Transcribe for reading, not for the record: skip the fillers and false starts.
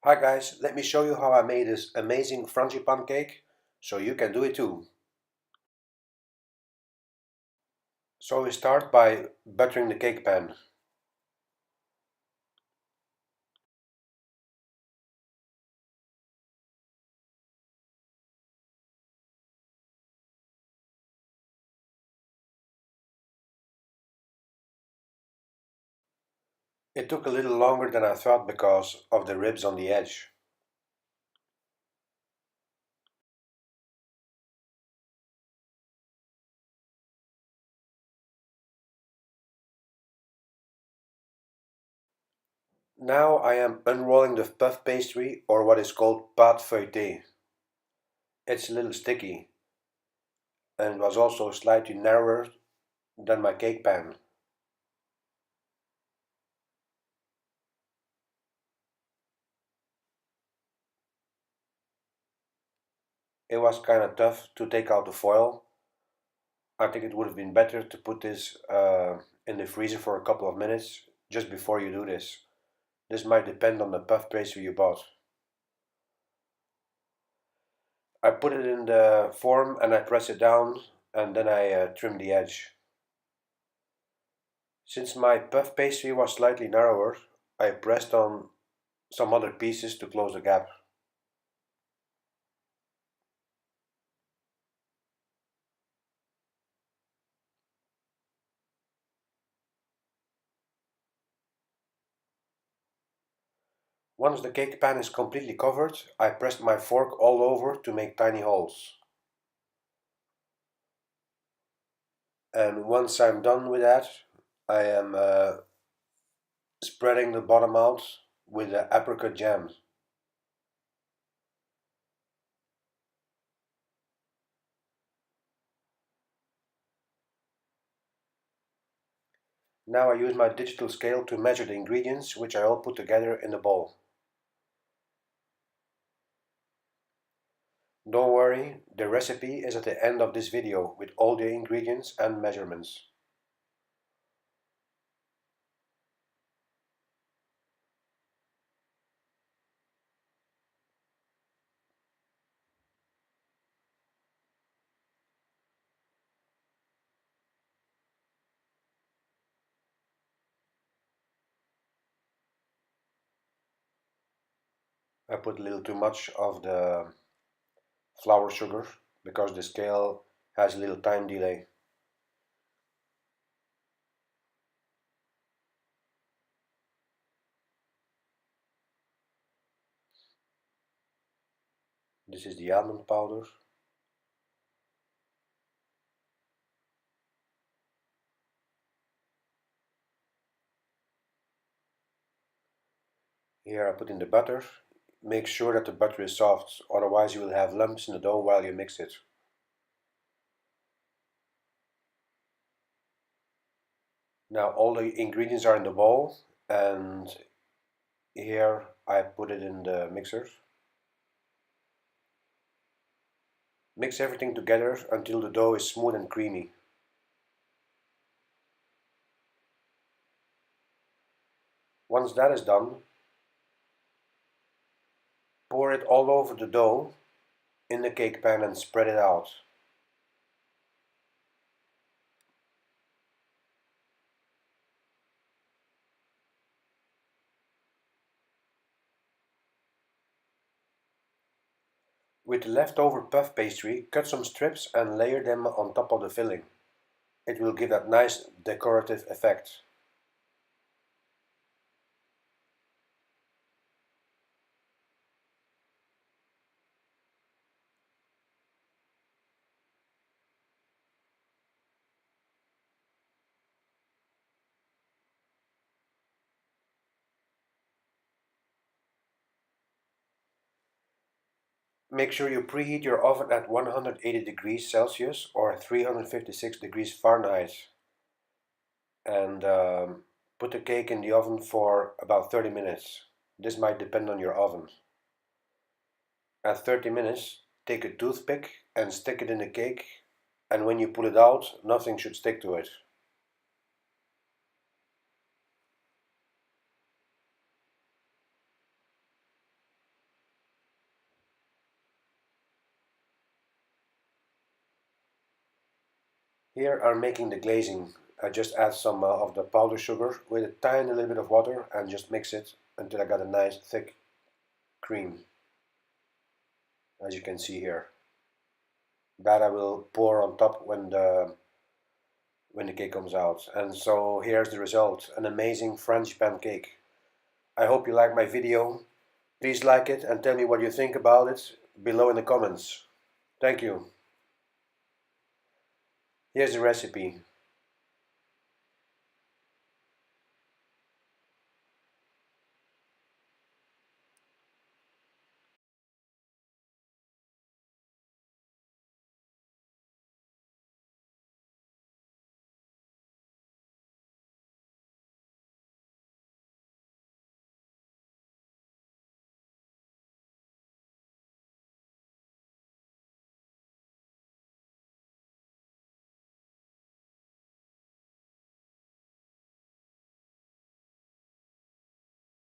Hi guys, let me show you how I made this amazing frangipane cake, so you can do it too. So we start by buttering the cake pan. It took a little longer than I thought because of the ribs on the edge. Now I am unrolling the puff pastry, or what is called pâte feuilletée. It's a little sticky and was also slightly narrower than my cake pan. It was kinda tough to take out the foil. I think it would have been better to put this in the freezer for a couple of minutes just before you do this. This might depend on the puff pastry you bought. I put it in the form and I press it down and then I trim the edge. Since my puff pastry was slightly narrower, I pressed on some other pieces to close the gap. Once the cake pan is completely covered, I pressed my fork all over to make tiny holes. And once I'm done with that, I am spreading the bottom out with the apricot jam. Now I use my digital scale to measure the ingredients, which I all put together in a bowl. Don't worry, the recipe is at the end of this video with all the ingredients and measurements. I put a little too much of the flour sugar because the scale has a little time delay. This is the almond powder. Here I put in the butter. Make sure that the butter is soft, otherwise you will have lumps in the dough while you mix it. Now all the ingredients are in the bowl and here I put it in the mixer. Mix everything together until the dough is smooth and creamy. Once that is done, pour it all over the dough in the cake pan and spread it out. With the leftover puff pastry, cut some strips and layer them on top of the filling. It will give that nice decorative effect. Make sure you preheat your oven at 180 degrees Celsius or 356 degrees Fahrenheit and put the cake in the oven for about 30 minutes. This might depend on your oven. At 30 minutes, take a toothpick and stick it in the cake, and when you pull it out, nothing should stick to it. Here I'm making the glazing. I just add some of the powdered sugar with a tiny little bit of water and just mix it until I got a nice thick cream, as you can see here. That I will pour on top when the cake comes out. And so here's the result, an amazing Frangipane cake. I hope you like my video. Please like it and tell me what you think about it below in the comments. Thank you. Here's the recipe.